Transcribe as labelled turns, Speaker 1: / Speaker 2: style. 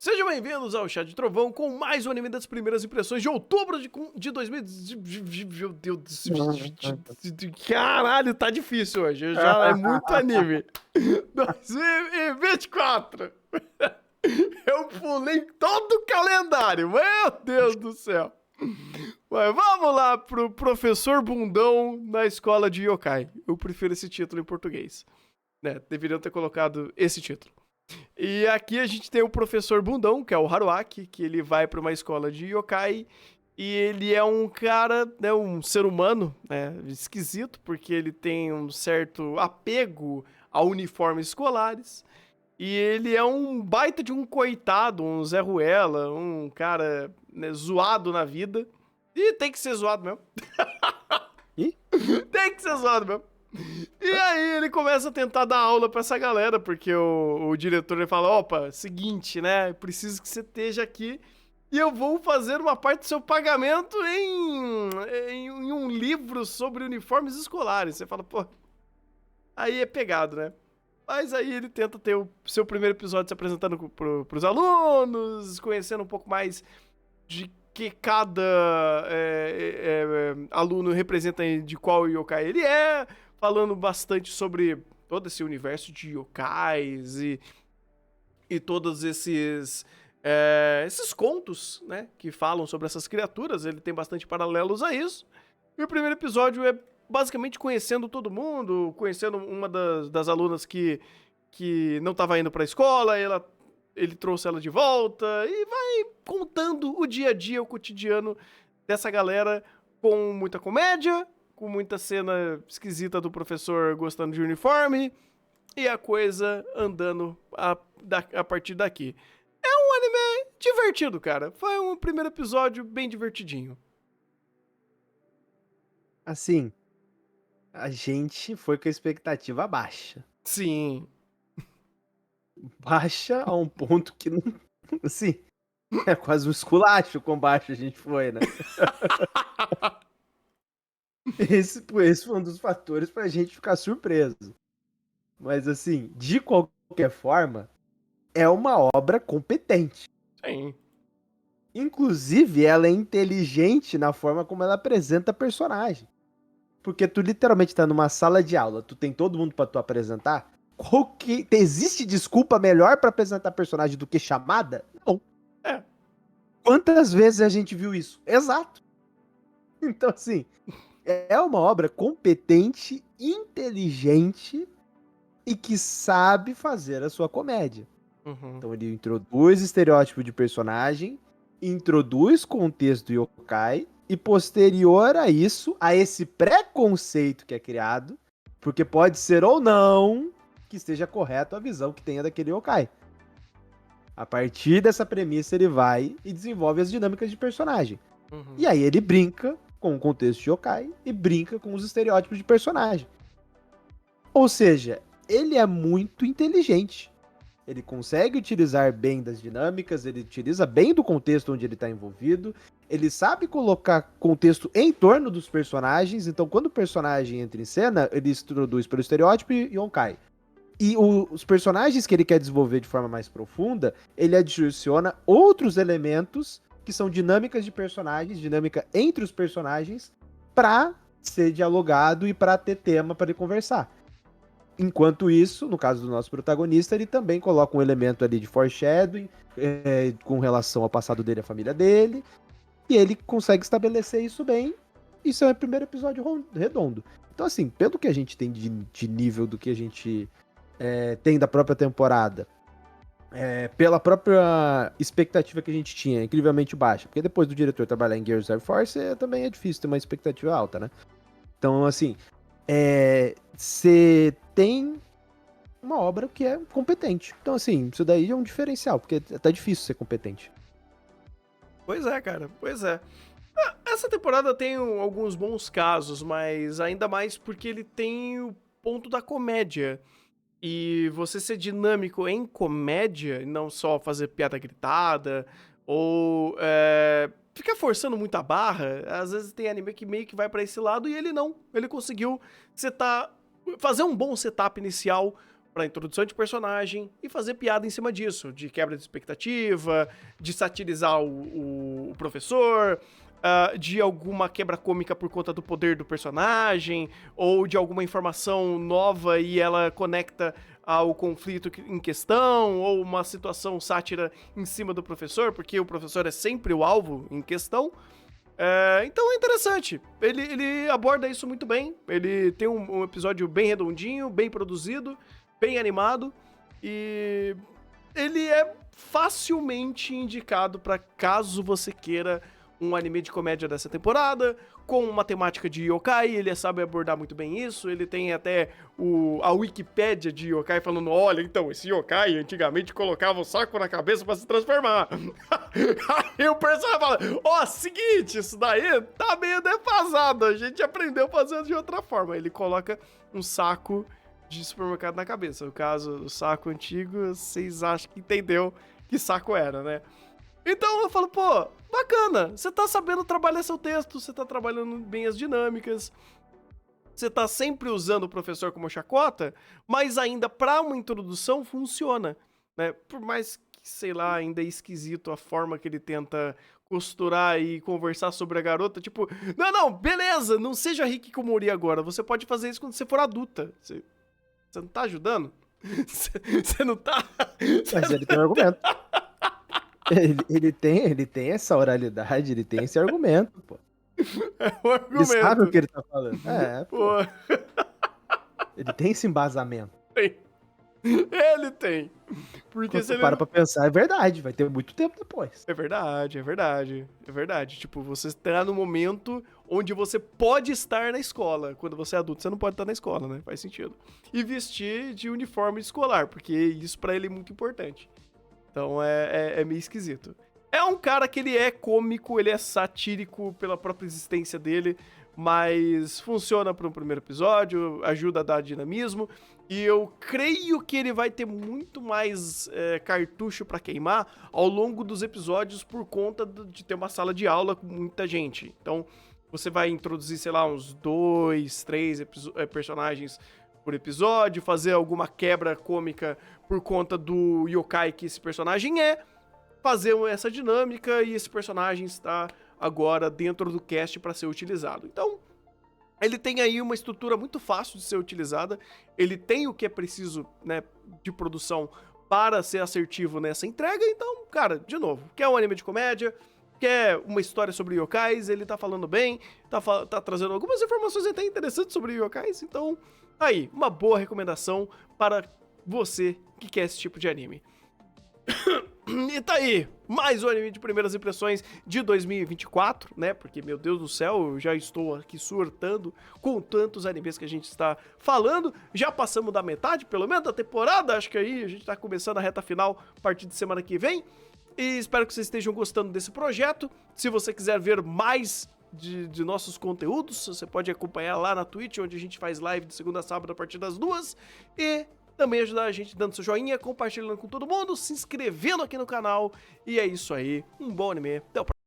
Speaker 1: Sejam bem-vindos ao Chá de Trovão com mais um anime das primeiras impressões de outubro de 2000. Meu Deus do caralho, tá difícil hoje. Já é muito anime. 2024. Eu pulei todo o calendário. Meu Deus do céu. Mas vamos lá pro Professor Bundão na escola de Yokai. Eu prefiro esse título em português. Né? Deveriam ter colocado esse título. E aqui a gente tem o professor Bundão, que é o Haruaki, que ele vai para uma escola de yokai e ele é um cara, né, um ser humano, né, esquisito, porque ele tem um certo apego a uniformes escolares e ele é um baita de um coitado, um Zé Ruela, um cara, né, zoado na vida. E tem que ser zoado mesmo.
Speaker 2: Ih?
Speaker 1: Tem que ser zoado mesmo. E aí ele começa a tentar dar aula pra essa galera, porque o diretor ele fala, opa, seguinte, né, preciso que você esteja aqui e eu vou fazer uma parte do seu pagamento em um livro sobre uniformes escolares. Você fala, pô, aí é pegado, né? Mas aí ele tenta ter o seu primeiro episódio se apresentando pros alunos, conhecendo um pouco mais de que cada aluno representa de qual yokai ele é, falando bastante sobre todo esse universo de yokais e todos esses contos, né, que falam sobre essas criaturas. Ele tem bastante paralelos a isso. E o primeiro episódio é basicamente conhecendo todo mundo, conhecendo uma das alunas que não estava indo para a escola, ele trouxe ela de volta e vai contando o dia a dia, o cotidiano dessa galera com muita comédia, com muita cena esquisita do professor gostando de uniforme e a coisa andando a partir daqui. É um anime divertido, cara. Foi um primeiro episódio bem divertidinho.
Speaker 2: Assim, a gente foi com a expectativa baixa.
Speaker 1: Sim.
Speaker 2: Baixa a um ponto que não. Assim, é quase um esculacho quão baixo a gente foi, né? Esse foi um dos fatores pra gente ficar surpreso. Mas, assim, de qualquer forma, é uma obra competente.
Speaker 1: Sim.
Speaker 2: Inclusive, ela é inteligente na forma como ela apresenta personagem. Porque tu literalmente tá numa sala de aula, tu tem todo mundo pra tu apresentar. Existe desculpa melhor pra apresentar personagem do que chamada? Não.
Speaker 1: É.
Speaker 2: Quantas vezes a gente viu isso? Exato. Então, assim, é uma obra competente, inteligente e que sabe fazer a sua comédia.
Speaker 1: Uhum.
Speaker 2: Então ele introduz estereótipo de personagem, introduz contexto yokai, e posterior a isso, a esse preconceito que é criado, porque pode ser ou não que esteja correto a visão que tenha daquele yokai. A partir dessa premissa, ele vai e desenvolve as dinâmicas de personagem.
Speaker 1: Uhum.
Speaker 2: E aí ele brinca com o contexto de yokai e brinca com os estereótipos de personagem. Ou seja, ele é muito inteligente. Ele consegue utilizar bem das dinâmicas, ele utiliza bem do contexto onde ele está envolvido, ele sabe colocar contexto em torno dos personagens, então quando o personagem entra em cena, ele introduz pelo estereótipo e yokai. E os personagens que ele quer desenvolver de forma mais profunda, ele adiciona outros elementos que são dinâmicas de personagens, dinâmica entre os personagens, para ser dialogado e para ter tema para ele conversar. Enquanto isso, no caso do nosso protagonista, ele também coloca um elemento ali de foreshadowing com relação ao passado dele e à família dele, e ele consegue estabelecer isso bem. Isso é o primeiro episódio redondo. Então, assim, pelo que a gente tem de nível do que a gente tem da própria temporada, pela própria expectativa que a gente tinha, incrivelmente baixa, porque depois do diretor trabalhar em Gears Air Force, também é difícil ter uma expectativa alta, né? Então, assim, você tem uma obra que é competente. Então, assim, isso daí é um diferencial, porque tá difícil ser competente.
Speaker 1: Pois é, cara, pois é. Essa temporada tem alguns bons casos, mas ainda mais porque ele tem o ponto da comédia. E você ser dinâmico em comédia, e não só fazer piada gritada, ou ficar forçando muito a barra. Às vezes tem anime que meio que vai pra esse lado e ele não. Ele conseguiu fazer um bom setup inicial pra introdução de personagem e fazer piada em cima disso, de quebra de expectativa, de satirizar o professor, de alguma quebra cômica por conta do poder do personagem, ou de alguma informação nova e ela conecta ao conflito em questão, ou uma situação sátira em cima do professor, porque o professor é sempre o alvo em questão. Então é interessante, ele aborda isso muito bem, ele tem um episódio bem redondinho, bem produzido, bem animado, e ele é facilmente indicado para caso você queira um anime de comédia dessa temporada, com uma temática de yokai, ele sabe abordar muito bem isso, ele tem até a Wikipédia de yokai falando, olha, então, esse yokai antigamente colocava o saco na cabeça pra se transformar. Aí o personagem fala, seguinte, isso daí tá meio defasado, a gente aprendeu fazendo de outra forma. Ele coloca um saco de supermercado na cabeça. No caso, o saco antigo, vocês acham que entendeu que saco era, né? Então eu falo, pô, bacana, você tá sabendo trabalhar seu texto, você tá trabalhando bem as dinâmicas, você tá sempre usando o professor como chacota, mas ainda pra uma introdução funciona, né? Por mais que, sei lá, ainda é esquisito a forma que ele tenta costurar e conversar sobre a garota, tipo, não, beleza, não seja Hikikomori agora, você pode fazer isso quando você for adulta, você não tá ajudando? Você não tá...
Speaker 2: Mas ele tem um argumento. Ele tem essa oralidade, ele tem esse argumento, pô.
Speaker 1: É um argumento.
Speaker 2: Ele sabe o que ele tá falando.
Speaker 1: Pô.
Speaker 2: Ele tem esse embasamento.
Speaker 1: Tem. Ele tem. Porque
Speaker 2: Quando
Speaker 1: se ele...
Speaker 2: para pra pensar, é verdade, vai ter muito tempo depois.
Speaker 1: É verdade. Tipo, você está no momento onde você pode estar na escola. Quando você é adulto, você não pode estar na escola, né? Faz sentido. E vestir de uniforme escolar, porque isso pra ele é muito importante. Então é meio esquisito. É um cara que ele é cômico, ele é satírico pela própria existência dele, mas funciona para um primeiro episódio, ajuda a dar dinamismo, e eu creio que ele vai ter muito mais cartucho para queimar ao longo dos episódios por conta de ter uma sala de aula com muita gente. Então você vai introduzir, sei lá, uns 2, 3 personagens por episódio, fazer alguma quebra cômica por conta do yokai que esse personagem é, fazer essa dinâmica e esse personagem está agora dentro do cast para ser utilizado. Então, ele tem aí uma estrutura muito fácil de ser utilizada, ele tem o que é preciso, né, de produção para ser assertivo nessa entrega, então, cara, de novo, quer um anime de comédia, quer uma história sobre yokais, ele tá falando bem, tá trazendo algumas informações até interessantes sobre yokais, então... Aí, uma boa recomendação para você que quer esse tipo de anime. E tá aí, mais um anime de primeiras impressões de 2024, né? Porque, meu Deus do céu, eu já estou aqui surtando com tantos animes que a gente está falando. Já passamos da metade, pelo menos, da temporada. Acho que aí a gente tá começando a reta final a partir de semana que vem. E espero que vocês estejam gostando desse projeto. Se você quiser ver mais de nossos conteúdos, você pode acompanhar lá na Twitch, onde a gente faz live de segunda a sábado a partir das 2, e também ajudar a gente dando seu joinha, compartilhando com todo mundo, se inscrevendo aqui no canal, e é isso aí, um bom anime, até o próximo.